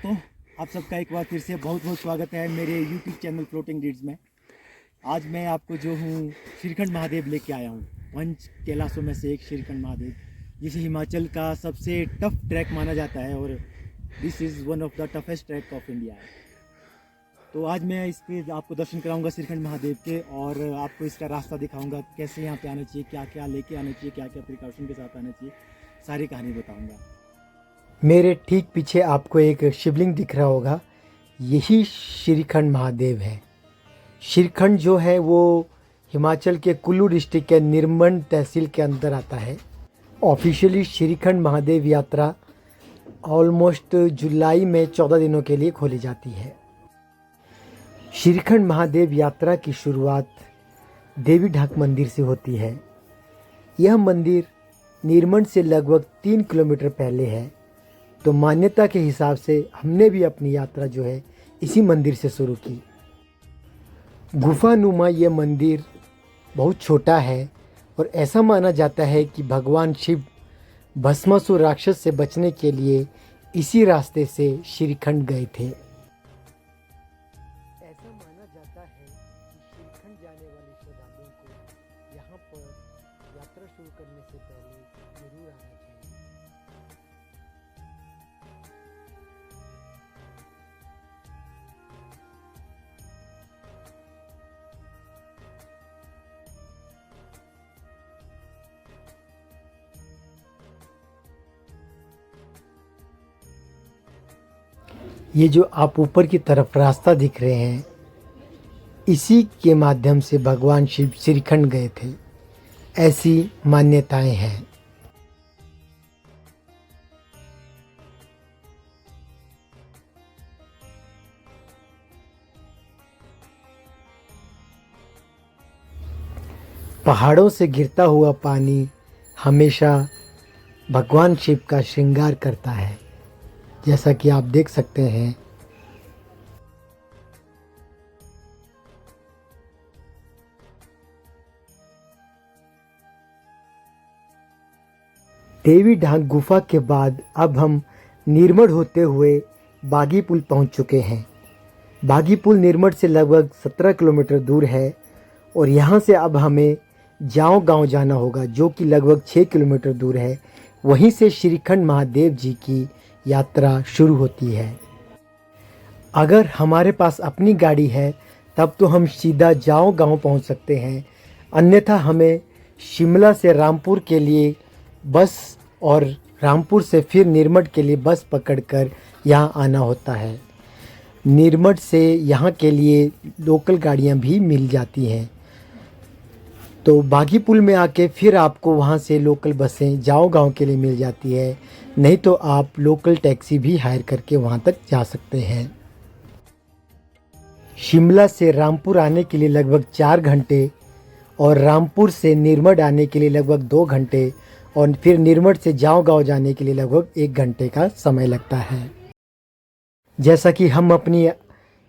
दोस्तों, आप सबका एक बार फिर से बहुत बहुत स्वागत है मेरे YouTube चैनल फ्लोटिंग डीड्स में। आज मैं आपको जो हूँ श्रीखंड महादेव लेके आया हूँ। पंच कैलाशों में से एक श्रीखंड महादेव, जिसे हिमाचल का सबसे टफ ट्रैक माना जाता है और this is one of the toughest track of India. तो आज मैं इस पे आपको दर्शन कराऊंगा श्रीखंड महादेव के, और आपको इसका रास्ता दिखाऊंगा, कैसे यहाँ पे आना चाहिए, क्या क्या लेके आना चाहिए, क्या क्या प्रिकॉशन के साथ आना चाहिए, सारी कहानी बताऊँगा। मेरे ठीक पीछे आपको एक शिवलिंग दिख रहा होगा, यही श्रीखंड महादेव है। श्रीखंड जो है वो हिमाचल के कुल्लू डिस्ट्रिक्ट के निर्मंड तहसील के अंदर आता है। ऑफिशियली श्रीखंड महादेव यात्रा ऑलमोस्ट जुलाई में 14 दिनों के लिए खोली जाती है। श्रीखंड महादेव यात्रा की शुरुआत देवी ढाक मंदिर से होती है। यह मंदिर निर्मंड से लगभग 3 किलोमीटर पहले है। तो मान्यता के हिसाब से हमने भी अपनी यात्रा जो है इसी मंदिर से शुरू की। गुफानुमा ये मंदिर बहुत छोटा है और ऐसा माना जाता है कि भगवान शिव भस्मासुर राक्षस से बचने के लिए इसी रास्ते से श्रीखंड गए थे। ऐसा माना जाता है कि श्रीखंड जाने वाले श्रद्धालुओं को यहाँ पर यात्रा शुरू करने से पहले जरूर आना चाहिए। ये जो आप ऊपर की तरफ रास्ता दिख रहे हैं, इसी के माध्यम से भगवान शिव श्रीखंड गए थे, ऐसी मान्यताएं हैं। पहाड़ों से गिरता हुआ पानी हमेशा भगवान शिव का श्रृंगार करता है, जैसा कि आप देख सकते हैं। देवी ढाक गुफा के बाद अब हम निर्मंड होते हुए बागी पुल पहुंच चुके हैं। बागी पुल निर्मंड से लगभग 17 किलोमीटर दूर है और यहाँ से अब हमें जाओ गांव जाना होगा, जो कि लगभग 6 किलोमीटर दूर है। वहीं से श्रीखंड महादेव जी की यात्रा शुरू होती है। अगर हमारे पास अपनी गाड़ी है तब तो हम सीधा जाओ गांव पहुंच सकते हैं, अन्यथा हमें शिमला से रामपुर के लिए बस और रामपुर से फिर निर्मंड के लिए बस पकड़कर यहाँ आना होता है। निर्मंड से यहाँ के लिए लोकल गाड़ियाँ भी मिल जाती हैं। तो बागी पुल में आके फिर आपको वहाँ से लोकल बसें जाओ गांव के लिए मिल जाती है, नहीं तो आप लोकल टैक्सी भी हायर करके वहाँ तक जा सकते हैं। शिमला से रामपुर आने के लिए लगभग 4 घंटे और रामपुर से निर्मंड आने के लिए लगभग 2 घंटे और फिर निर्मंड से जाओ गांव जाने के लिए लगभग 1 घंटे का समय लगता है। जैसा कि हम अपनी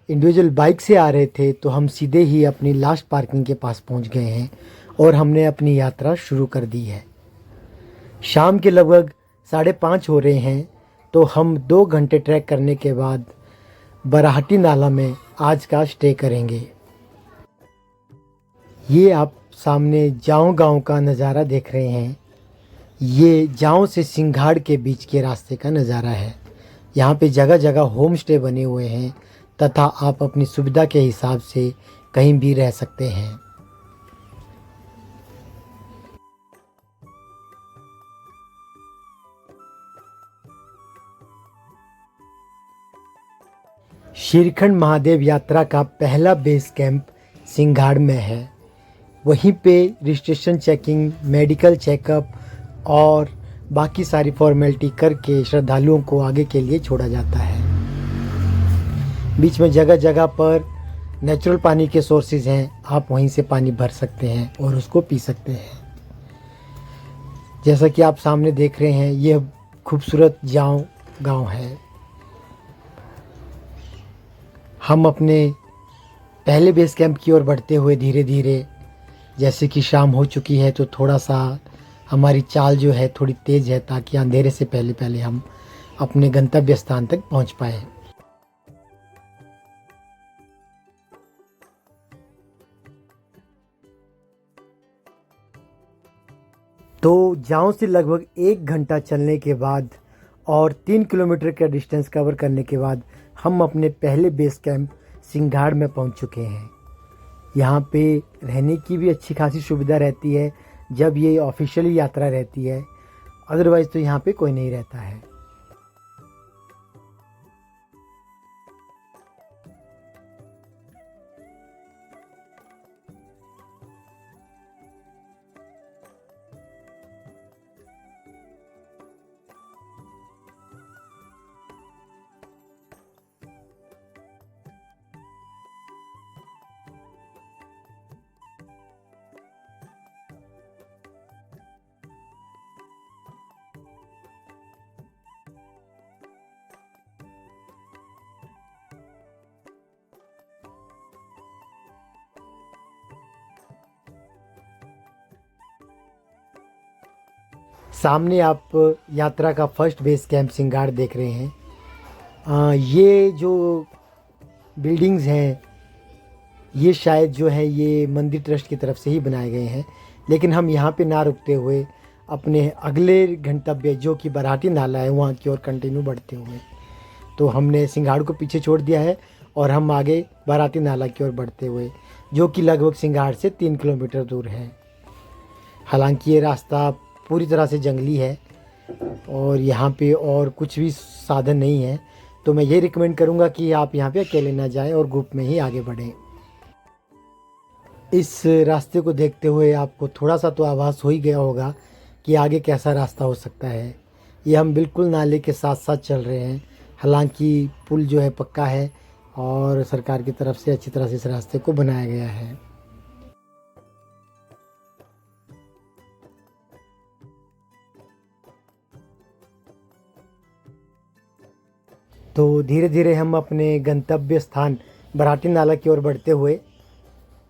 इंडिविजुअल बाइक से आ रहे थे तो हम सीधे ही अपनी लास्ट पार्किंग के पास पहुंच गए हैं और हमने अपनी यात्रा शुरू कर दी है। शाम के लगभग 5:30 हो रहे हैं, तो हम 2 घंटे ट्रैक करने के बाद बराहटी नाला में आज का स्टे करेंगे। ये आप सामने जाओ गांव का नज़ारा देख रहे हैं। ये जाओ से सिंघाड़ के बीच के रास्ते का नज़ारा है। यहाँ पे जगह जगह होम स्टे बने हुए हैं तथा आप अपनी सुविधा के हिसाब से कहीं भी रह सकते हैं। श्रीखंड महादेव यात्रा का पहला बेस कैंप सिंघाड़ में है। वहीं पे रजिस्ट्रेशन चेकिंग, मेडिकल चेकअप और बाकी सारी फॉर्मेलिटी करके श्रद्धालुओं को आगे के लिए छोड़ा जाता है। बीच में जगह जगह पर नेचुरल पानी के सोर्सेज हैं, आप वहीं से पानी भर सकते हैं और उसको पी सकते हैं। जैसा कि आप सामने देख रहे हैं, यह खूबसूरत जाओ गांव है। हम अपने पहले बेस कैंप की ओर बढ़ते हुए धीरे धीरे, जैसे कि शाम हो चुकी है तो थोड़ा सा हमारी चाल जो है थोड़ी तेज़ है, ताकि अंधेरे से पहले पहले हम अपने गंतव्य स्थान तक पहुंच पाए। तो जाओ से लगभग 1 घंटा चलने के बाद और 3 किलोमीटर का डिस्टेंस कवर करने के बाद हम अपने पहले बेस कैंप सिंघाड़ में पहुंच चुके हैं। यहाँ पे रहने की भी अच्छी खासी सुविधा रहती है जब ये ऑफिशियली यात्रा रहती है, अदरवाइज़ तो यहाँ पे कोई नहीं रहता है। सामने आप यात्रा का फर्स्ट बेस कैंप सिंघाड़ देख रहे हैं। ये जो बिल्डिंग्स हैं ये शायद जो है ये मंदिर ट्रस्ट की तरफ से ही बनाए गए हैं, लेकिन हम यहाँ पे ना रुकते हुए अपने अगले गंतव्य जो कि बराटी नाला है वहाँ की ओर कंटिन्यू बढ़ते हुए, तो हमने सिंघाड़ को पीछे छोड़ दिया है और हम आगे बराटी नाला की ओर बढ़ते हुए, जो कि लगभग सिंघाड़ से 3 किलोमीटर दूर है। हालांकि ये रास्ता पूरी तरह से जंगली है और यहाँ पे और कुछ भी साधन नहीं है, तो मैं ये रिकमेंड करूँगा कि आप यहाँ पे अकेले ना जाएं और ग्रुप में ही आगे बढ़ें। इस रास्ते को देखते हुए आपको थोड़ा सा तो आभास हो ही गया होगा कि आगे कैसा रास्ता हो सकता है। ये हम बिल्कुल नाले के साथ साथ चल रहे हैं। हालांकि पुल जो है पक्का है और सरकार की तरफ से अच्छी तरह से इस रास्ते को बनाया गया है। तो धीरे धीरे हम अपने गंतव्य स्थान बराटी नाला की ओर बढ़ते हुए,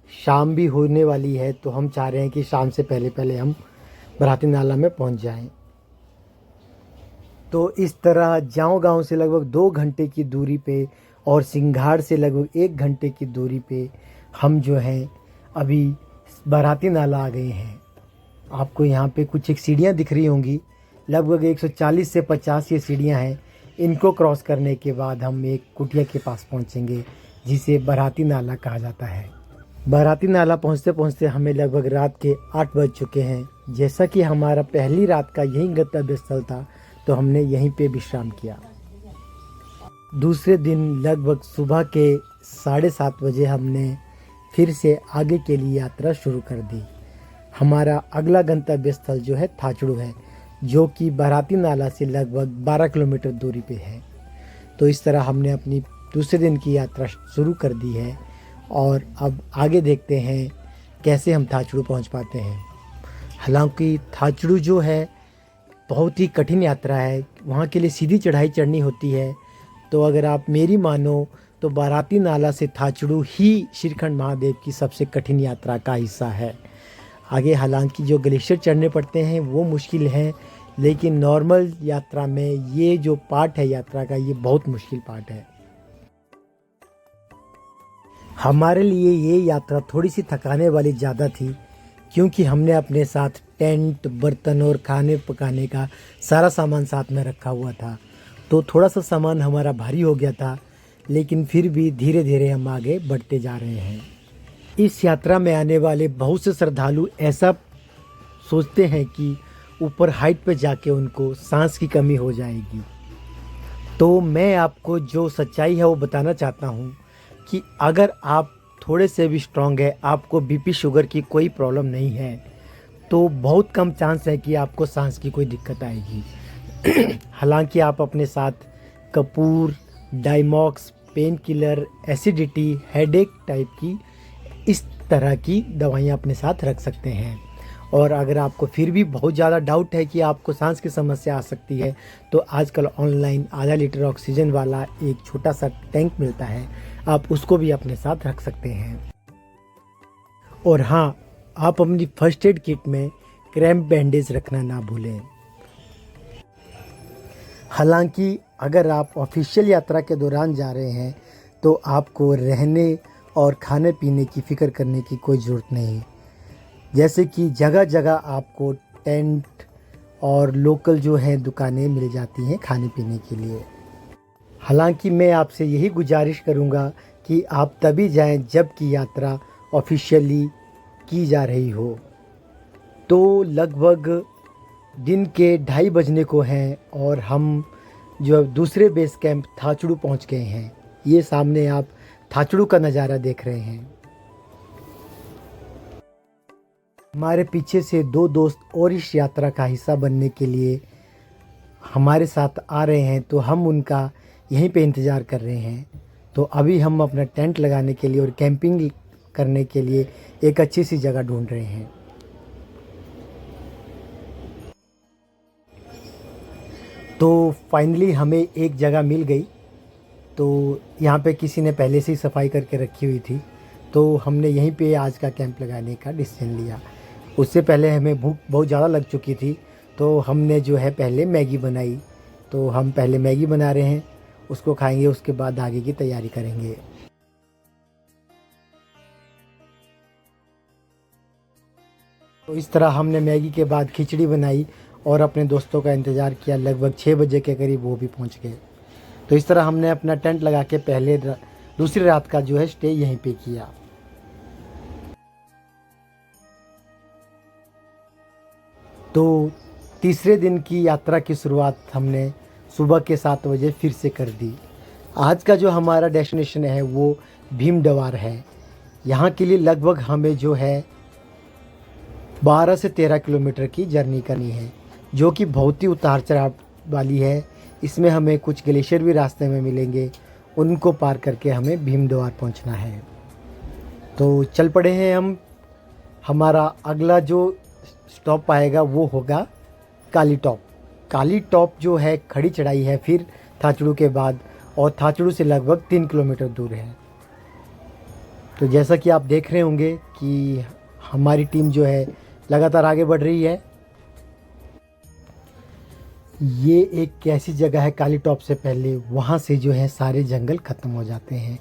शाम भी होने वाली है तो हम चाह रहे हैं कि शाम से पहले पहले हम बराटी नाला में पहुंच जाएं। तो इस तरह जाओ गांव से लगभग 2 घंटे की दूरी पे और सिंघाड़ से लगभग 1 घंटे की दूरी पे हम जो हैं अभी बराटी नाला आ गए हैं। आपको यहाँ पे कुछ एक सीढ़ियाँ दिख रही होंगी, लगभग 140 से 50 ये सीढ़ियाँ हैं। इनको क्रॉस करने के बाद हम एक कुटिया के पास पहुँचेंगे जिसे बराटी नाला कहा जाता है। बराटी नाला पहुँचते पहुँचते हमें लगभग रात के 8 बज चुके हैं। जैसा कि हमारा पहली रात का यही गंतव्य स्थल था तो हमने यहीं पे विश्राम किया। दूसरे दिन लगभग सुबह के 7:30 बजे हमने फिर से आगे के लिए यात्रा शुरू कर दी। हमारा अगला गंतव्य स्थल जो है थाचड़ू है, जो कि बराटी नाला से लगभग 12 किलोमीटर दूरी पे है। तो इस तरह हमने अपनी दूसरे दिन की यात्रा शुरू कर दी है और अब आगे देखते हैं कैसे हम थाचड़ू पहुंच पाते हैं। हालांकि थाचड़ू जो है बहुत ही कठिन यात्रा है, वहाँ के लिए सीधी चढ़ाई चढ़नी होती है। तो अगर आप मेरी मानो तो बराटी नाला से थाचड़ू ही श्रीखंड महादेव की सबसे कठिन यात्रा का हिस्सा है। आगे हालांकि जो ग्लेशियर चढ़ने पड़ते हैं वो मुश्किल हैं, लेकिन नॉर्मल यात्रा में ये जो पार्ट है यात्रा का ये बहुत मुश्किल पार्ट है। हमारे लिए ये यात्रा थोड़ी सी थकाने वाली ज़्यादा थी, क्योंकि हमने अपने साथ टेंट, बर्तन और खाने पकाने का सारा सामान साथ में रखा हुआ था, तो थोड़ा सा सामान हमारा भारी हो गया था, लेकिन फिर भी धीरे धीरे हम आगे बढ़ते जा रहे हैं। इस यात्रा में आने वाले बहुत से श्रद्धालु ऐसा सोचते हैं कि ऊपर हाइट पे जाके उनको सांस की कमी हो जाएगी। तो मैं आपको जो सच्चाई है वो बताना चाहता हूँ कि अगर आप थोड़े से भी स्ट्रांग है, आपको बीपी शुगर की कोई प्रॉब्लम नहीं है, तो बहुत कम चांस है कि आपको सांस की कोई दिक्कत आएगी। हालांकि आप अपने साथ कपूर, Diamox, pain killer, acidity, headache type की इस तरह की दवाइयाँ अपने साथ रख सकते हैं। और अगर आपको फिर भी बहुत ज़्यादा डाउट है कि आपको सांस की समस्या आ सकती है, तो आजकल ऑनलाइन आधा लीटर ऑक्सीजन वाला एक छोटा सा टैंक मिलता है, आप उसको भी अपने साथ रख सकते हैं। और हाँ, आप अपनी फर्स्ट एड किट में क्रैम्प बैंडेज रखना ना भूलें। हालांकि अगर आप ऑफिशियल यात्रा के दौरान जा रहे हैं तो आपको रहने और खाने पीने की फ़िक्र करने की कोई ज़रूरत नहीं। जैसे कि जगह जगह आपको टेंट और लोकल जो है दुकानें मिल जाती हैं खाने पीने के लिए। हालांकि मैं आपसे यही गुजारिश करूंगा कि आप तभी जाएं जब कि यात्रा ऑफिशियली की जा रही हो। तो लगभग दिन के 2:30 बजने को हैं और हम जो दूसरे बेस कैंप थाचड़ू पहुंच गए हैं। ये सामने आप थाचड़ू का नज़ारा देख रहे हैं। हमारे पीछे से 2 दोस्त और इस यात्रा का हिस्सा बनने के लिए हमारे साथ आ रहे हैं, तो हम उनका यहीं पे इंतज़ार कर रहे हैं। तो अभी हम अपना टेंट लगाने के लिए और कैंपिंग करने के लिए एक अच्छी सी जगह ढूंढ रहे हैं। तो फाइनली हमें एक जगह मिल गई। तो यहाँ पे किसी ने पहले से ही सफाई करके रखी हुई थी, तो हमने यहीं पे आज का कैंप लगाने का डिसीजन लिया। उससे पहले हमें भूख बहुत ज़्यादा लग चुकी थी, तो हमने जो है पहले मैगी बनाई। तो हम पहले मैगी बना रहे हैं, उसको खाएंगे, उसके बाद आगे की तैयारी करेंगे। तो इस तरह हमने मैगी के बाद खिचड़ी बनाई और अपने दोस्तों का इंतज़ार किया। लगभग 6 बजे के करीब वो भी पहुंच गए। तो इस तरह हमने अपना टेंट लगा के पहले दूसरी रात का जो है स्टे यहीं पे किया। तो तीसरे दिन की यात्रा की शुरुआत हमने सुबह के 7 बजे फिर से कर दी। आज का जो हमारा डेस्टिनेशन है वो भीमडवार है। यहाँ के लिए लगभग हमें जो है 12 से 13 किलोमीटर की जर्नी करनी है, जो कि बहुत ही उतार चढ़ाव वाली है। इसमें हमें कुछ ग्लेशियर भी रास्ते में मिलेंगे, उनको पार करके हमें भीमडवार पहुंचना है। तो चल पड़े हैं हम। हमारा अगला जो स्टॉप आएगा वो होगा काली टॉप। काली टॉप जो है खड़ी चढ़ाई है फिर थाचड़ू के बाद, और थाचड़ू से लगभग 3 किलोमीटर दूर है। तो जैसा कि आप देख रहे होंगे कि हमारी टीम जो है लगातार आगे बढ़ रही है। ये एक ऐसी जगह है काली टॉप से पहले, वहाँ से जो है सारे जंगल ख़त्म हो जाते हैं।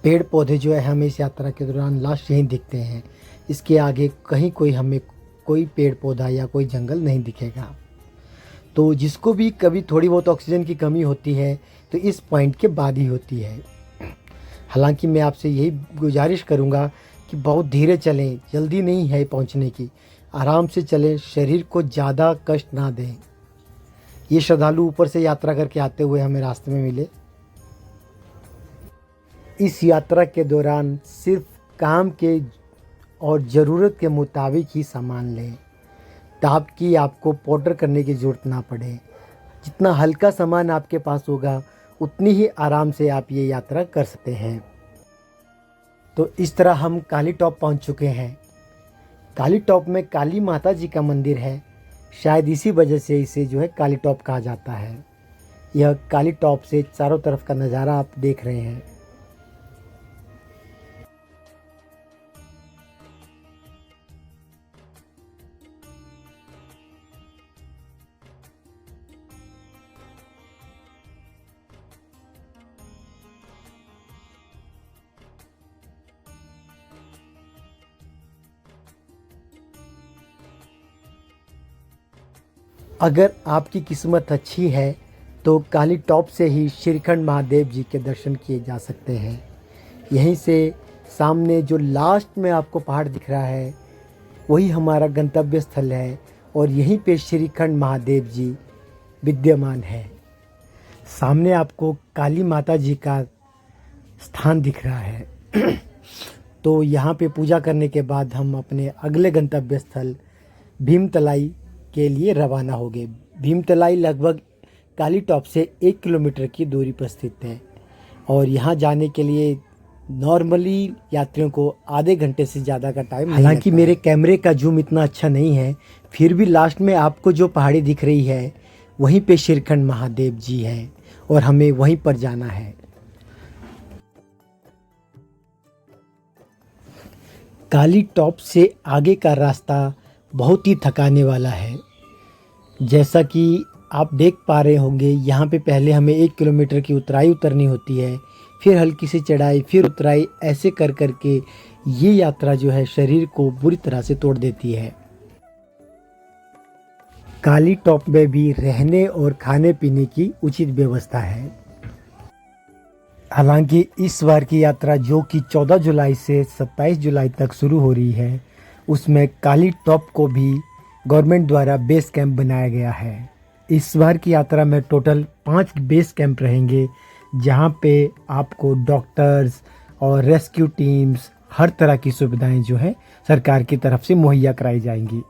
पेड़ पौधे जो है हमें इस यात्रा के दौरान लास्ट यहीं दिखते हैं। इसके आगे कहीं हमें कोई पेड़ पौधा या कोई जंगल नहीं दिखेगा। तो जिसको भी कभी थोड़ी बहुत ऑक्सीजन की कमी होती है तो इस पॉइंट के बाद ही होती है। हालांकि मैं आपसे यही गुजारिश करूंगा कि बहुत धीरे चलें, जल्दी नहीं है पहुंचने की, आराम से चलें, शरीर को ज़्यादा कष्ट ना दें। ये श्रद्धालु ऊपर से यात्रा करके आते हुए हमें रास्ते में मिले। इस यात्रा के दौरान सिर्फ काम के और ज़रूरत के मुताबिक ही सामान लें, ताकि आपको पोर्टर करने की ज़रूरत ना पड़े। जितना हल्का सामान आपके पास होगा उतनी ही आराम से आप ये यात्रा कर सकते हैं। तो इस तरह हम काली टॉप पहुंच चुके हैं। काली टॉप में काली माता जी का मंदिर है, शायद इसी वजह से इसे जो है काली टॉप कहा जाता है। यह काली टॉप से चारों तरफ का नज़ारा आप देख रहे हैं। अगर आपकी किस्मत अच्छी है तो काली टॉप से ही श्रीखंड महादेव जी के दर्शन किए जा सकते हैं। यहीं से सामने जो लास्ट में आपको पहाड़ दिख रहा है वही हमारा गंतव्य स्थल है, और यहीं पे श्रीखंड महादेव जी विद्यमान है। सामने आपको काली माता जी का स्थान दिख रहा है। तो यहाँ पे पूजा करने के बाद हम अपने अगले गंतव्य स्थल भीमतलाई के लिए रवाना हो गए। भीमतलाई लगभग काली टॉप से 1 किलोमीटर की दूरी पर स्थित है, और यहाँ जाने के लिए नॉर्मली यात्रियों को आधे घंटे से ज़्यादा का टाइम। हालांकि मेरे कैमरे का जूम इतना अच्छा नहीं है, फिर भी लास्ट में आपको जो पहाड़ी दिख रही है वहीं पे श्रीखंड महादेव जी हैं, और हमें वहीं पर जाना है। काली टॉप से आगे का रास्ता बहुत ही थकाने वाला है। जैसा कि आप देख पा रहे होंगे, यहाँ पे पहले हमें 1 किलोमीटर की उतराई उतरनी होती है, फिर हल्की सी चढ़ाई, फिर उतराई, ऐसे कर करके ये यात्रा जो है शरीर को बुरी तरह से तोड़ देती है। काली टॉप में भी रहने और खाने पीने की उचित व्यवस्था है। हालांकि इस बार की यात्रा जो कि 14 जुलाई से 27 जुलाई तक शुरू हो रही है, उसमें काली टॉप को भी गवर्नमेंट द्वारा बेस कैंप बनाया गया है। इस बार की यात्रा में टोटल 5 बेस कैंप रहेंगे, जहां पे आपको डॉक्टर्स और रेस्क्यू टीम्स हर तरह की सुविधाएं जो है सरकार की तरफ से मुहैया कराई जाएंगी।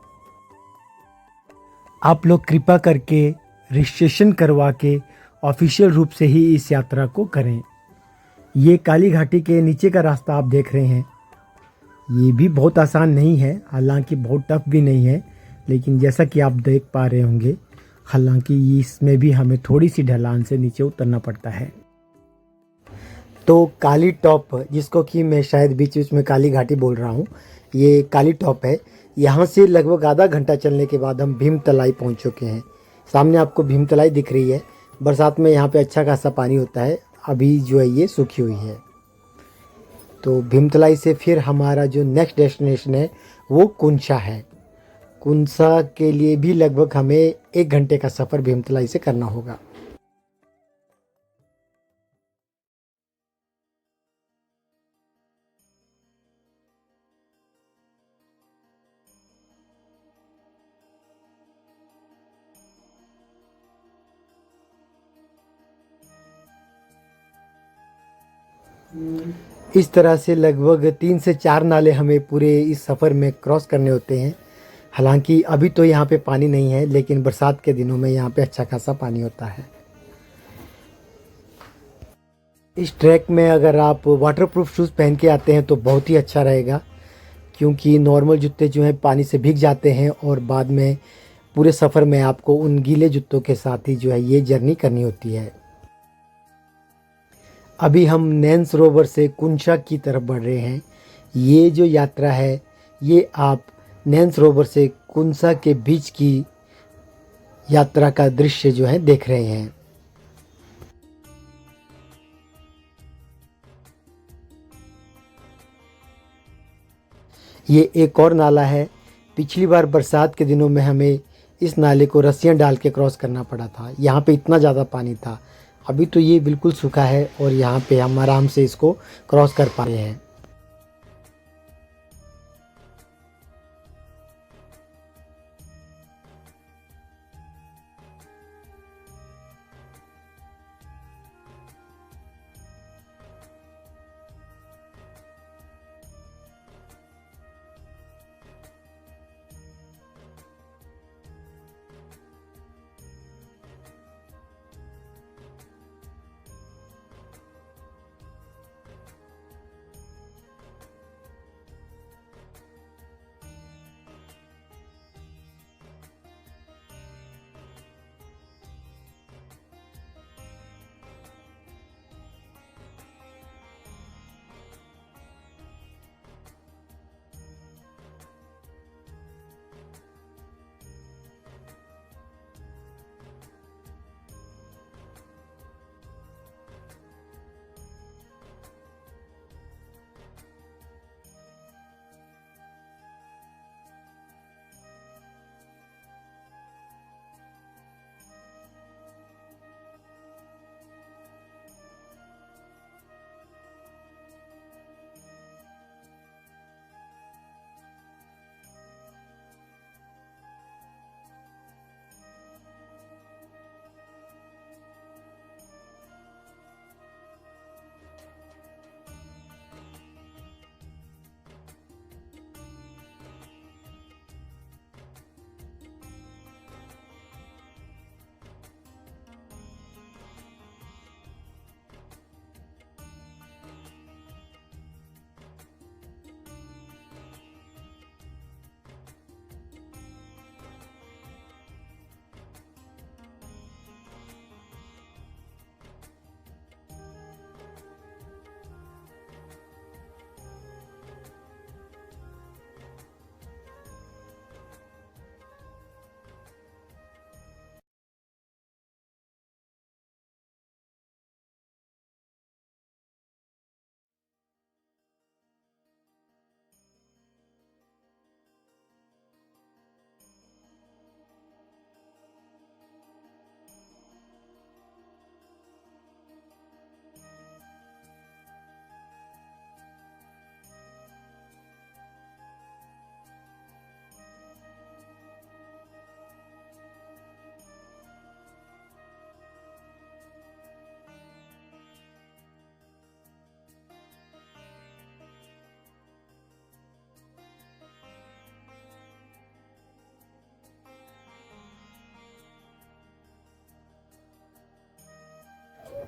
आप लोग कृपा करके रजिस्ट्रेशन करवा के ऑफिशियल रूप से ही इस यात्रा को करें। ये काली घाटी के नीचे का रास्ता आप देख रहे हैं, ये भी बहुत आसान नहीं है, हालांकि बहुत टफ भी नहीं है, लेकिन जैसा कि आप देख पा रहे होंगे, हालांकि इसमें भी हमें थोड़ी सी ढलान से नीचे उतरना पड़ता है। तो काली टॉप, जिसको कि मैं शायद बीच बीच में काली घाटी बोल रहा हूँ, ये काली टॉप है। यहाँ से लगभग आधा घंटा चलने के बाद हम भीमतलाई पहुँच चुके हैं। सामने आपको भीमतलाई दिख रही है। बरसात में यहाँ पे अच्छा खासा पानी होता है, अभी जो है ये सूखी हुई है। तो भीमतलाई से फिर हमारा जो नेक्स्ट डेस्टिनेशन है वो कुंसा है। कुंसा के लिए भी लगभग हमें 1 घंटे का सफ़र भीमतलाई से करना होगा। इस तरह से लगभग 3 से 4 नाले हमें पूरे इस सफ़र में क्रॉस करने होते हैं। हालांकि अभी तो यहाँ पे पानी नहीं है, लेकिन बरसात के दिनों में यहाँ पे अच्छा खासा पानी होता है। इस ट्रैक में अगर आप वाटरप्रूफ शूज़ पहन के आते हैं तो बहुत ही अच्छा रहेगा, क्योंकि नॉर्मल जूते जो हैं पानी से भीग जाते हैं और बाद में पूरे सफ़र में आपको उन गीले जूतों के साथ ही जो है ये जर्नी करनी होती है। अभी हम नैन सरोवर से कुंसा की तरफ बढ़ रहे हैं। ये जो यात्रा है ये आप नैन सरोवर से कुंसा के बीच की यात्रा का दृश्य जो है देख रहे हैं। ये एक और नाला है। पिछली बार बरसात के दिनों में हमें इस नाले को रस्सियाँ डाल के क्रॉस करना पड़ा था। यहाँ पे इतना ज़्यादा पानी था। अभी तो ये बिल्कुल सूखा है और यहाँ पे हम आराम से इसको क्रॉस कर पा रहे हैं।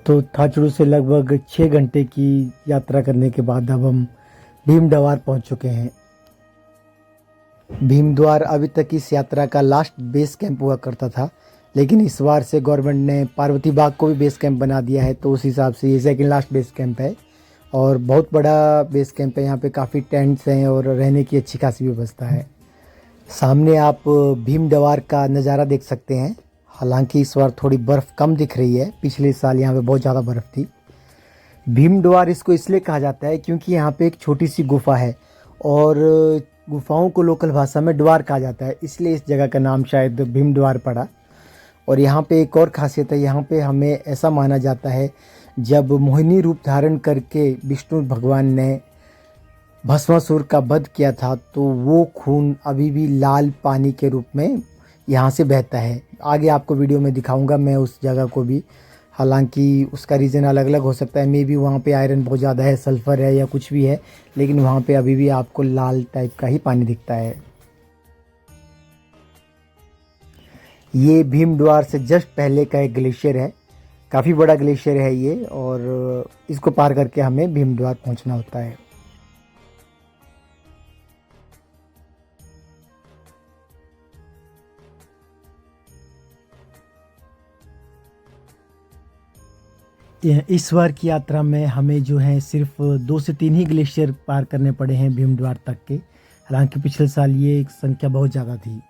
तो थाचड़ू से लगभग 6 घंटे की यात्रा करने के बाद अब हम भीमद्वार पहुंच चुके हैं। भीमद्वार अभी तक इस यात्रा का लास्ट बेस कैंप हुआ करता था, लेकिन इस बार से गवर्नमेंट ने पार्वती बाग को भी बेस कैंप बना दिया है, तो उस हिसाब से ये सेकंड लास्ट बेस कैंप है और बहुत बड़ा बेस कैंप है। यहाँ पे काफ़ी टेंट्स हैं और रहने की अच्छी खासी व्यवस्था है। सामने आप भीमद्वार का नज़ारा देख सकते हैं। हालांकि इस बार थोड़ी बर्फ़ कम दिख रही है, पिछले साल यहाँ पे बहुत ज़्यादा बर्फ़ थी। भीमद्वार इसको इसलिए कहा जाता है क्योंकि यहाँ पे एक छोटी सी गुफा है और गुफाओं को लोकल भाषा में द्वार कहा जाता है, इसलिए इस जगह का नाम शायद भीमद्वार पड़ा। और यहाँ पे एक और खासियत है, यहाँ पे हमें ऐसा माना जाता है जब मोहिनी रूप धारण करके विष्णु भगवान ने भस्मासुर का वध किया था, तो वो खून अभी भी लाल पानी के रूप में यहाँ से बहता है। आगे आपको वीडियो में दिखाऊंगा मैं उस जगह को भी। हालांकि उसका रीज़न अलग अलग हो सकता है, मे बी वहाँ पे आयरन बहुत ज़्यादा है, सल्फ़र है या कुछ भी है, लेकिन वहाँ पे अभी भी आपको लाल टाइप का ही पानी दिखता है। ये भीमद्वार से जस्ट पहले का एक ग्लेशियर है, काफ़ी बड़ा ग्लेशियर है ये, और इसको पार करके हमें भीमद्वार पहुँचना होता है। इस बार की यात्रा में हमें जो है सिर्फ 2 से 3 ही ग्लेशियर पार करने पड़े हैं भीमद्वार तक के। हालांकि पिछले साल ये संख्या बहुत ज़्यादा थी।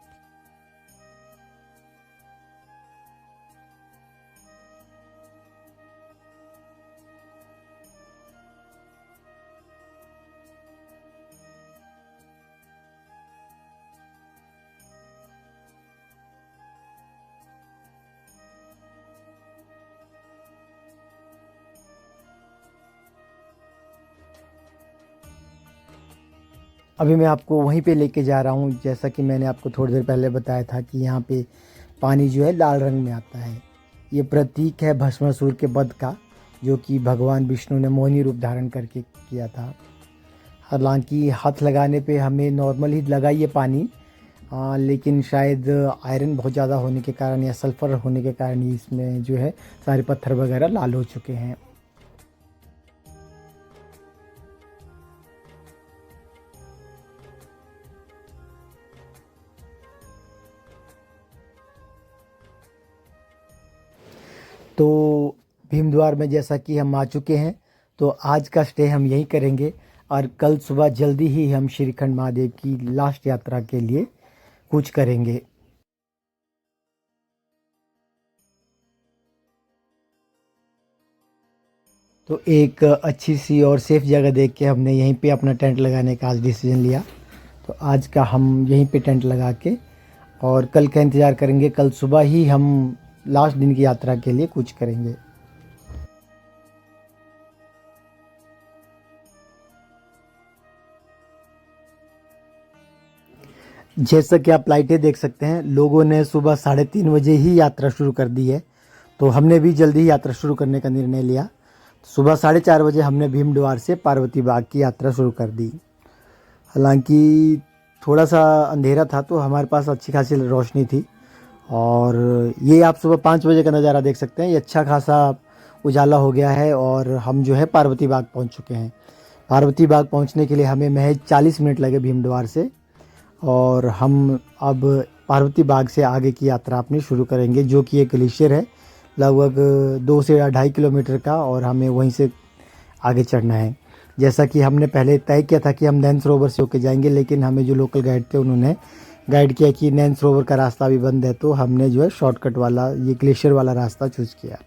अभी मैं आपको वहीं पे लेके जा रहा हूँ, जैसा कि मैंने आपको थोड़ी देर पहले बताया था कि यहाँ पे पानी जो है लाल रंग में आता है। ये प्रतीक है भस्मासुर के वध का, जो कि भगवान विष्णु ने मोहिनी रूप धारण करके किया था। हालांकि हाथ लगाने पे हमें नॉर्मल ही लगा ये पानी, लेकिन शायद आयरन बहुत ज़्यादा होने के कारण या सल्फ़र होने के कारण ही इसमें जो है सारे पत्थर वगैरह लाल हो चुके हैं। तो भीमद्वार में जैसा कि हम आ चुके हैं, तो आज का स्टे हम यहीं करेंगे और कल सुबह जल्दी ही हम श्रीखंड महादेव की लास्ट यात्रा के लिए कूच करेंगे। तो एक अच्छी सी और सेफ जगह देख के हमने यहीं पे अपना टेंट लगाने का आज डिसीजन लिया। तो आज का हम यहीं पे टेंट लगा के और कल का इंतज़ार करेंगे। कल सुबह ही हम लास्ट दिन की यात्रा के लिए कूच करेंगे। जैसा कि आप लाइटें देख सकते हैं, लोगों ने सुबह 3:30 बजे ही यात्रा शुरू कर दी है, तो हमने भी जल्दी ही यात्रा शुरू करने का निर्णय लिया। सुबह 4:30 बजे हमने भीमद्वार से पार्वती बाग की यात्रा शुरू कर दी। हालांकि थोड़ा सा अंधेरा था, तो हमारे पास अच्छी खासी रोशनी थी। और ये आप सुबह 5 बजे का नज़ारा देख सकते हैं, ये अच्छा खासा उजाला हो गया है और हम जो है पार्वती बाग पहुंच चुके हैं। पार्वती बाग पहुंचने के लिए हमें महज 40 मिनट लगे भीमद्वार से, और हम अब पार्वती बाग से आगे की यात्रा अपनी शुरू करेंगे, जो कि एक ग्लेशियर है लगभग 2 से 2.5 किलोमीटर का, और हमें वहीं से आगे चढ़ना है। जैसा कि हमने पहले तय किया था कि हम नैन सरोवर से होकर जाएंगे, लेकिन हमें जो लोकल गाइड थे उन्होंने गाइड किया कि नैन सरोवर का रास्ता भी बंद है, तो हमने जो है शॉर्टकट वाला ये ग्लेशियर वाला रास्ता चूज़ किया।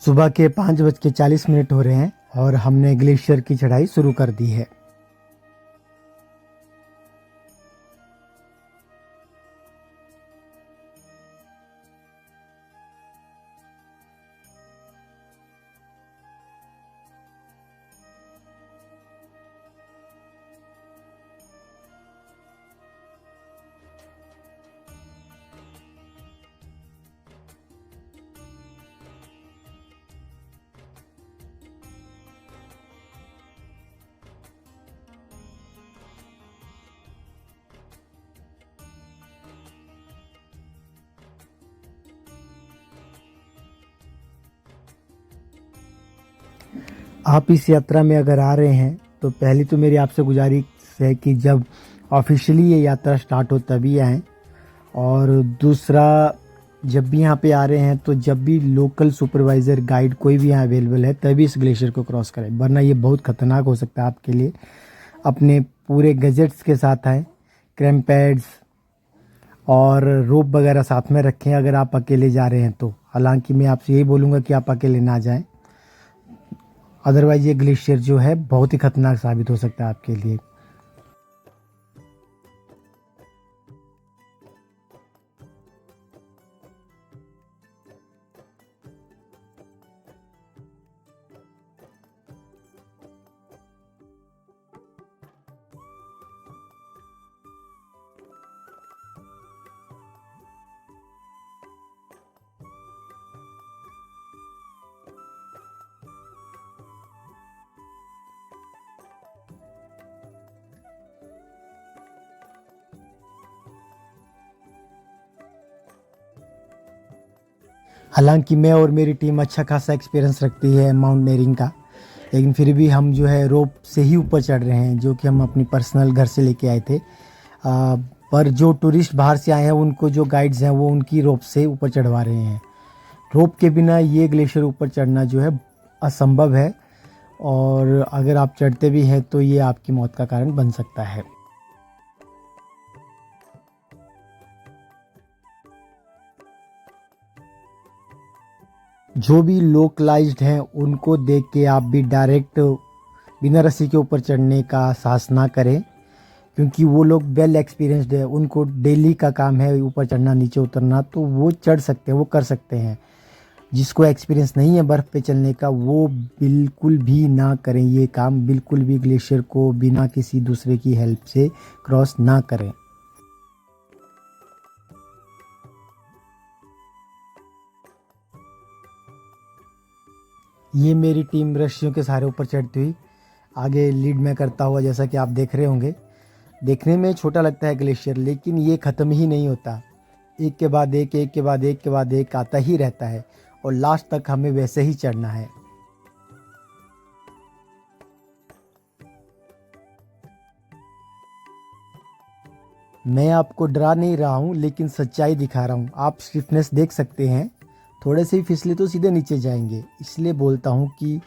सुबह के 5:40 हो रहे हैं और हमने ग्लेशियर की चढ़ाई शुरू कर दी है। आप इस यात्रा में अगर आ रहे हैं तो पहली तो मेरी आपसे गुजारिश है कि जब ऑफिशियली ये यात्रा स्टार्ट हो तभी आएँ, और दूसरा जब भी यहाँ पे आ रहे हैं तो जब भी लोकल सुपरवाइज़र गाइड कोई भी यहाँ अवेलेबल है तभी इस ग्लेशियर को क्रॉस करें, वरना ये बहुत ख़तरनाक हो सकता है आपके लिए। अपने पूरे गैजेट्स के साथ आएँ, क्रैम्प पैड्स और रोप वगैरह साथ में रखें अगर आप अकेले जा रहे हैं तो। हालांकि मैं आपसे यही बोलूँगा कि आप अकेले ना जाएं, अदरवाइज़ ये ग्लेशियर जो है बहुत ही ख़तरनाक साबित हो सकता है आपके लिए। हालांकि मैं और मेरी टीम अच्छा खासा एक्सपीरियंस रखती है माउंटेनियरिंग का, लेकिन फिर भी हम जो है रोप से ही ऊपर चढ़ रहे हैं, जो कि हम अपनी पर्सनल घर से लेके आए थे। पर जो टूरिस्ट बाहर से आए हैं उनको जो गाइड्स हैं वो उनकी रोप से ऊपर चढ़वा रहे हैं। रोप के बिना ये ग्लेशियर ऊपर चढ़ना जो है असंभव है, और अगर आप चढ़ते भी हैं तो ये आपकी मौत का कारण बन सकता है। जो भी लोकलाइज्ड हैं उनको देख के आप भी डायरेक्ट बिना रस्सी के ऊपर चढ़ने का साहस ना करें, क्योंकि वो लोग वेल एक्सपीरियंस्ड है, उनको डेली का काम है ऊपर चढ़ना नीचे उतरना, तो वो चढ़ सकते हैं, वो कर सकते हैं। जिसको एक्सपीरियंस नहीं है बर्फ़ पे चलने का वो बिल्कुल भी ना करें ये काम, बिल्कुल भी ग्लेशियर को बिना किसी दूसरे की हेल्प से क्रॉस ना करें। ये मेरी टीम रस्सियों के सहारे ऊपर चढ़ती हुई आगे लीड में करता हुआ, जैसा कि आप देख रहे होंगे। देखने में छोटा लगता है ग्लेशियर, लेकिन ये ख़त्म ही नहीं होता। एक के बाद एक, एक के बाद एक के बाद एक आता ही रहता है, और लास्ट तक हमें वैसे ही चढ़ना है। मैं आपको डरा नहीं रहा हूँ, लेकिन सच्चाई दिखा रहा हूँ। आप स्टिफनेस देख सकते हैं, थोड़े से ही फिसले तो सीधे नीचे जाएंगे। इसलिए बोलता हूँ कि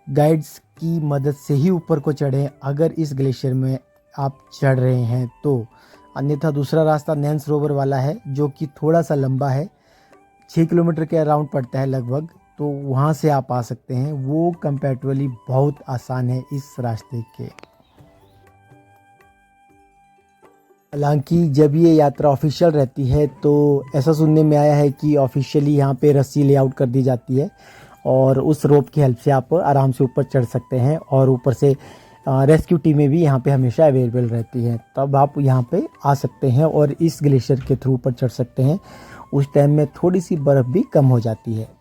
गाइड्स की मदद से ही ऊपर को चढ़ें अगर इस ग्लेशियर में आप चढ़ रहे हैं तो। अन्यथा दूसरा रास्ता नैन सरोवर वाला है, जो कि थोड़ा सा लंबा है, 6 किलोमीटर के अराउंड पड़ता है लगभग, तो वहाँ से आप आ सकते हैं। वो कंपैरेटिवली बहुत आसान है इस रास्ते के। हालांकि जब ये यात्रा ऑफिशियल रहती है तो ऐसा सुनने में आया है कि ऑफिशियली यहाँ पे रस्सी लेआउट कर दी जाती है, और उस रोप की हेल्प से आप आराम से ऊपर चढ़ सकते हैं, और ऊपर से रेस्क्यू टीमें भी यहाँ पे हमेशा अवेलेबल रहती हैं। तब आप यहाँ पे आ सकते हैं और इस ग्लेशियर के थ्रू ऊपर चढ़ सकते हैं। उस टाइम में थोड़ी सी बर्फ़ भी कम हो जाती है।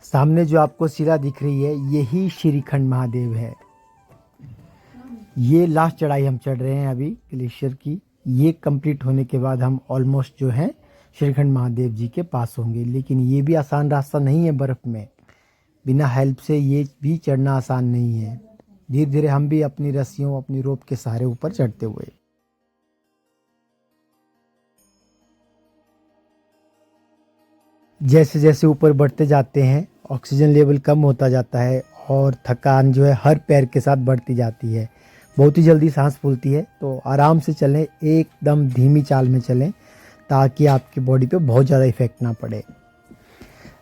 सामने जो आपको शिला दिख रही है यही श्रीखंड महादेव है। ये लास्ट चढ़ाई हम चढ़ रहे हैं अभी ग्लेशियर की। ये कंप्लीट होने के बाद हम ऑलमोस्ट जो है श्रीखंड महादेव जी के पास होंगे। लेकिन ये भी आसान रास्ता नहीं है, बर्फ़ में बिना हेल्प से ये भी चढ़ना आसान नहीं है। धीरे धीरे हम भी अपनी रस्सियों, अपनी रोप के सहारे ऊपर चढ़ते हुए। जैसे जैसे ऊपर बढ़ते जाते हैं ऑक्सीजन लेवल कम होता जाता है, और थकान जो है हर पैर के साथ बढ़ती जाती है। बहुत ही जल्दी सांस फूलती है, तो आराम से चलें, एकदम धीमी चाल में चलें, ताकि आपकी बॉडी पे बहुत ज़्यादा इफ़ेक्ट ना पड़े।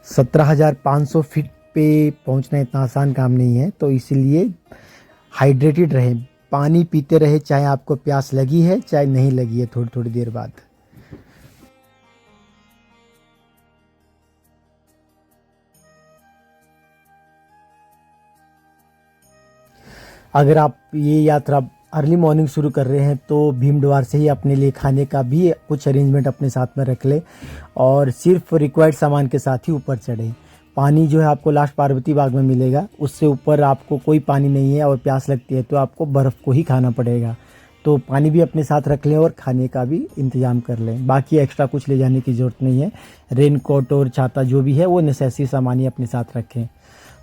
17,500 फीट पे पहुंचना इतना आसान काम नहीं है, तो इसीलिए हाइड्रेटेड रहें, पानी पीते रहे, चाहे आपको प्यास लगी है चाहे नहीं लगी है थोड़ी थोड़ी देर बाद। अगर आप ये यात्रा अर्ली मॉर्निंग शुरू कर रहे हैं तो भीमद्वार से ही अपने लिए खाने का भी कुछ अरेंजमेंट अपने साथ में रख लें और सिर्फ रिक्वायर्ड सामान के साथ ही ऊपर चढ़ें। पानी जो है आपको लास्ट पार्वती बाग में मिलेगा, उससे ऊपर आपको कोई पानी नहीं है और प्यास लगती है तो आपको बर्फ़ को ही खाना पड़ेगा। तो पानी भी अपने साथ रख लें और खाने का भी इंतज़ाम कर लें। बाकी एक्स्ट्रा कुछ ले जाने की ज़रूरत नहीं है। रेनकोट और छाता जो भी है वो नेसेसरी सामान ही अपने साथ रखें।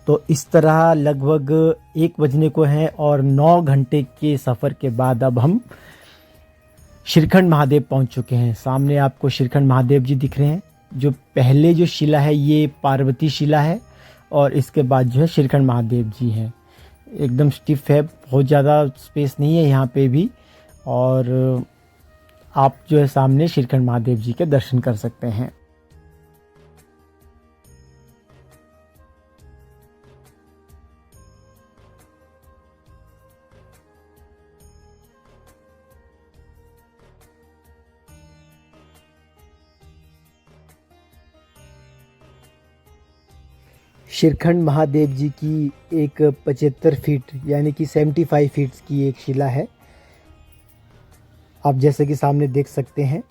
तो इस तरह लगभग 1 बजने को है और 9 घंटे के सफ़र के बाद अब हम श्रीखंड महादेव पहुंच चुके हैं। सामने आपको श्रीखंड महादेव जी दिख रहे हैं। जो पहले जो शिला है ये पार्वती शिला है और इसके बाद जो है श्रीखंड महादेव जी हैं। एकदम स्टिफ है, बहुत ज़्यादा स्पेस नहीं है यहाँ पे भी, और आप जो है सामने श्रीखंड महादेव जी के दर्शन कर सकते हैं। श्रीखंड महादेव जी की एक 75 फीट यानी कि 75 फीट्स की एक शिला है, आप जैसे कि सामने देख सकते हैं।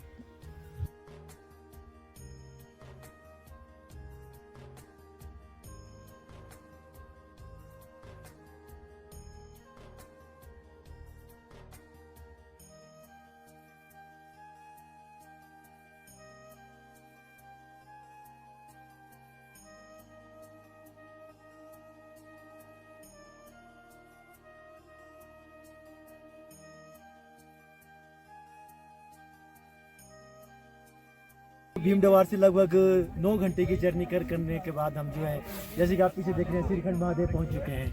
भीमडवार से लगभग 9 घंटे की जर्नी करने के बाद हम जो है, जैसे कि आप पीछे देख रहे हैं, श्रीखंड महादेव पहुंच चुके हैं।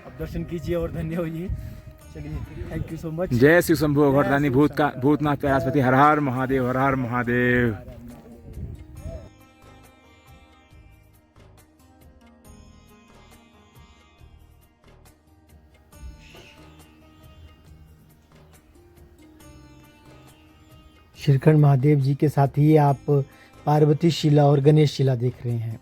अब दर्शन कीजिए और धन्य होइए। चलिए, थैंक यू सो मच। जय शिव शंभु घटरानी भूतनाथ कैलाशपति, हर हर महादेव, हर हर महादेव। श्रीखंड महादेव जी के साथ ही आप पार्वती शिला और गणेश शिला देख रहे हैं।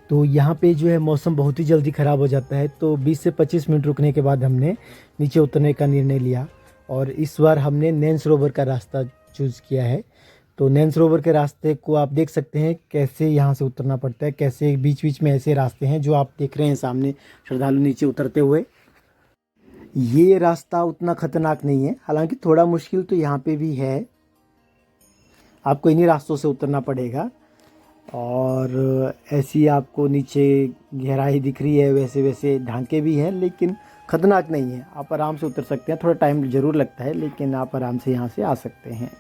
तो यहाँ पे जो है मौसम बहुत ही जल्दी ख़राब हो जाता है, तो 20 से 25 मिनट रुकने के बाद हमने नीचे उतरने का निर्णय लिया और इस बार हमने नैन सरोवर का रास्ता चूज़ किया है। तो नैन सरोवर के रास्ते को आप देख सकते हैं कैसे यहाँ से उतरना पड़ता है, कैसे बीच बीच में ऐसे रास्ते हैं जो आप देख रहे हैं सामने श्रद्धालु नीचे उतरते हुए। ये रास्ता उतना ख़तरनाक नहीं है, हालांकि थोड़ा मुश्किल तो यहाँ पे भी है, आपको इन्हीं रास्तों से उतरना पड़ेगा। और ऐसी आपको नीचे गहराई दिख रही है, वैसे वैसे ढांके भी हैं, लेकिन ख़तरनाक नहीं है, आप आराम से उतर सकते हैं। थोड़ा टाइम ज़रूर लगता है लेकिन आप आराम से यहाँ से आ सकते हैं।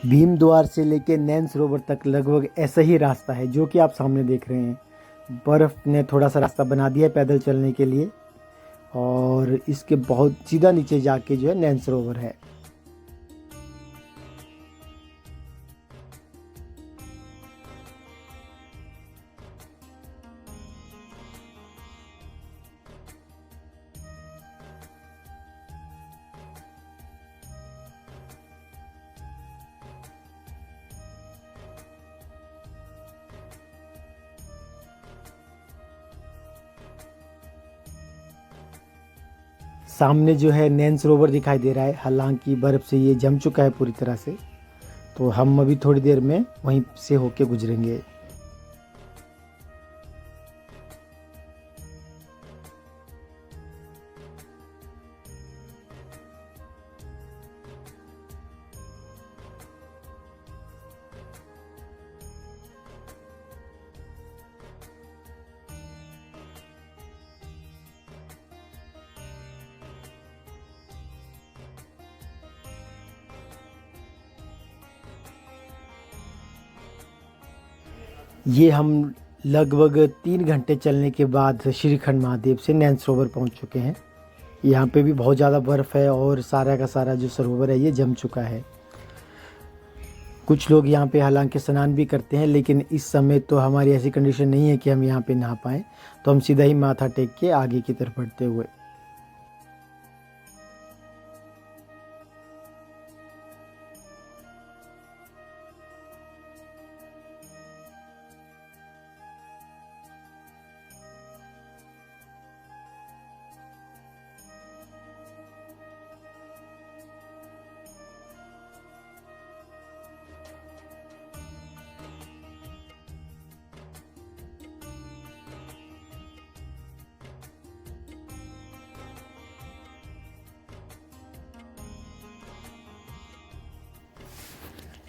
भीम द्वार से लेके नैन सरोवर तक लगभग ऐसा ही रास्ता है जो कि आप सामने देख रहे हैं। बर्फ़ ने थोड़ा सा रास्ता बना दिया है पैदल चलने के लिए और इसके बहुत सीधा नीचे जाके जो है नैन सरोवर है। सामने जो है नैन सरोवर दिखाई दे रहा है, हालांकि बर्फ़ से ये जम चुका है पूरी तरह से, तो हम अभी थोड़ी देर में वहीं से होके गुजरेंगे। ये हम लगभग 3 घंटे चलने के बाद श्रीखंड महादेव से नैन सरोवर पहुंच चुके हैं। यहाँ पे भी बहुत ज़्यादा बर्फ़ है और सारा का सारा जो सरोवर है ये जम चुका है। कुछ लोग यहाँ पे हालांकि स्नान भी करते हैं, लेकिन इस समय तो हमारी ऐसी कंडीशन नहीं है कि हम यहाँ पे नहा पाएँ, तो हम सीधा ही माथा टेक के आगे की तरफ बढ़ते हुए।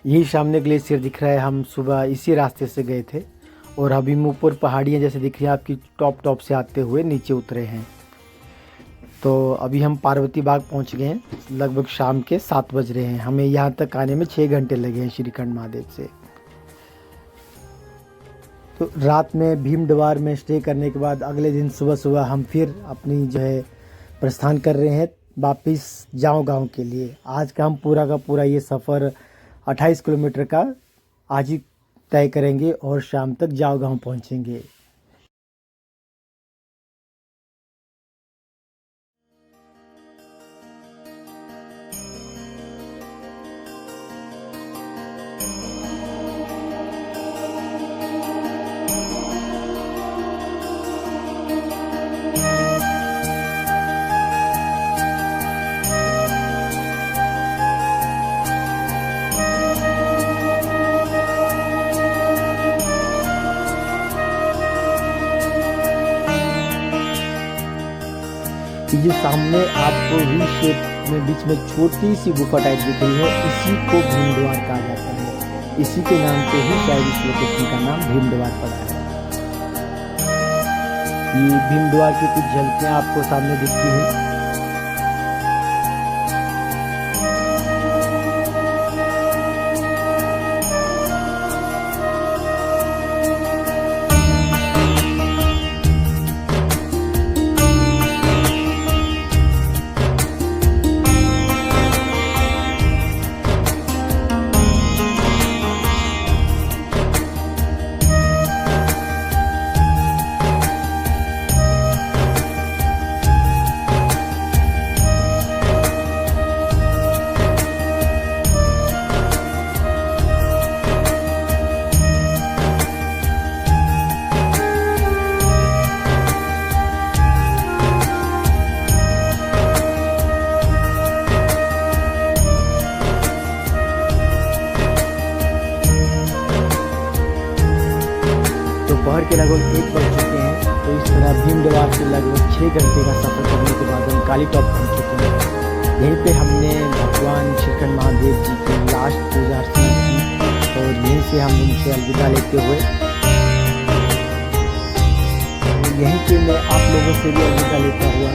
यही सामने ग्लेशियर दिख रहा है, हम सुबह इसी रास्ते से गए थे और अभी ऊपर पहाड़ियाँ जैसे दिख रही हैं आपकी टॉप से आते हुए नीचे उतरे हैं। तो अभी हम पार्वती बाग पहुंच गए हैं, लगभग शाम के 7 बज रहे हैं। हमें यहाँ तक आने में 6 घंटे लगे हैं श्रीखंड महादेव से। तो रात में भीमडवार में स्टे करने के बाद अगले दिन सुबह हम फिर अपनी जो है प्रस्थान कर रहे हैं वापस जाओ गाँव के लिए। आज का हम पूरा का पूरा ये सफ़र 28 किलोमीटर का आज ही तय करेंगे और शाम तक जाओ गाँव पहुँचेंगे। ये सामने आपको वी शेप में बीच में छोटी सी गुफा टाइप दिख रही है, इसी को भीमद्वार कहा जाता है। इसी के नाम पे ही शायद इस लोकेशन का नाम भीमद्वार पड़ा है। ये भीमद्वार की कुछ झलकियाँ आपको सामने दिखती हैं। दोपहर के लगभग 1 बज चुके हैं। तो इस तरह भीमद्वार से लगभग 6 घंटे का सफ़र करने के बाद हम काली टॉप पहुँच चुके हैं। यहीं पे हमने भगवान श्रीखंड महादेव जी की लास्ट पूजा अर्चना की और यहीं से हम उनसे अलविदा लेते हुए यहीं पे मैं आप लोगों से भी अलविदा लेता हुआ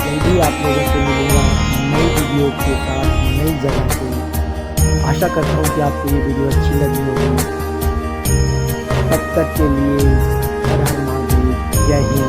जल्दी आप लोगों से मिलूँगा नई वीडियो के साथ नई जगह से। आशा करता हूँ कि आपको ये वीडियो अच्छी लगी होगी। तब तक के लिए हर हर महादेव, जय हिंद।